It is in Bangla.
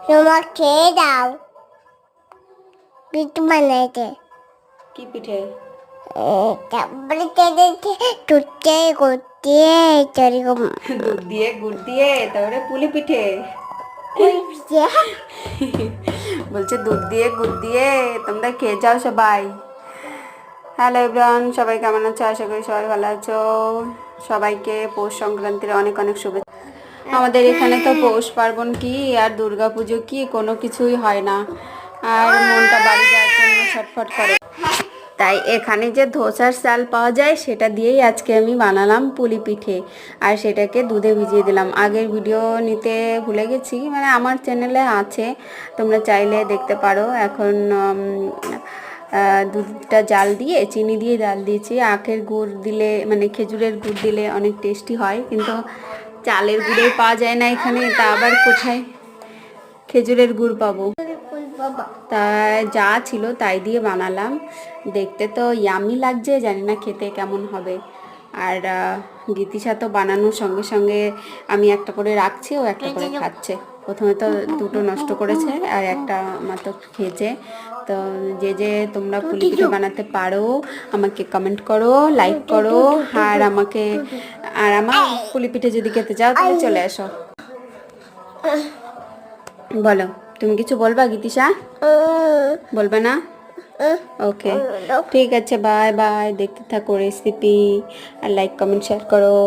তোমার খেয়ে দাও। পিঠে বানাইতে কি পিঠে? তারপরে দুধ দিয়ে গুড় দিয়ে এরকম দুধ দিয়ে গুড় দিয়ে তারপরে পুলি পিঠে। বলছে দুধ দিয়ে গুড় দিয়ে তোমরা খেয়ে যাও সবাই। হ্যালো এভরিওয়ান, সবাই কেমন আছো? আশা করি সবাই ভালো আছো। সবাইকে পৌষ সংক্রান্তির অনেক অনেক শুভেচ্ছা। আমাদের এখানে তো পৌষ পার্বণ কি আর দুর্গা পুজো কি কোনো কিছুই হয় না, আর মনটা বাড়ি যাওয়ার জন্য ছটফট করে। তাই এখানে যে ধোসার চাল পাওয়া যায় সেটা দিয়েই আজকে আমি বানালাম পুলি পিঠে, আর সেটাকে দুধে ভিজিয়ে দিলাম। আগের ভিডিও নিতে ভুলে গেছি, মানে আমার চ্যানেলে আছে, তোমরা চাইলে দেখতে পারো। এখন দুধটা জাল দিয়ে চিনি দিয়ে জাল দিয়েছি। আখের গুড় দিলে মানে খেজুরের গুড় দিলে অনেক টেস্টি হয়, কিন্তু চালের গুড়ে পাওয়া যায় না এখানে, তা আবার কোথায় খেজুরের গুড় পাবো। তাই যা ছিল তাই দিয়ে বানালাম। দেখতে তো ইয়ামি লাগছে, জানি না খেতে কেমন হবে। আর গীতিশা তো বানানোর সঙ্গে সঙ্গে আমি একটা করে রাখছি, ও একটা করে খাচ্ছে। প্রথমে তো দুটো নষ্ট করেছে আর একটা মাত্র খেয়েছে। তো যে যে তোমরা পুলি পিঠে বানাতে পারো আমাকে কমেন্ট করো, লাইক করো, আর আমার পুলি পিঠে যদি খেতে চাও তাহলে চলে আসো। বলো, তুমি কিছু বলবা গীতিশা? বলবে না? ওকে, ঠিক আছে, বাই বাই। দেখতে থাকো রেসিপি, আর লাইক কমেন্ট শেয়ার করো।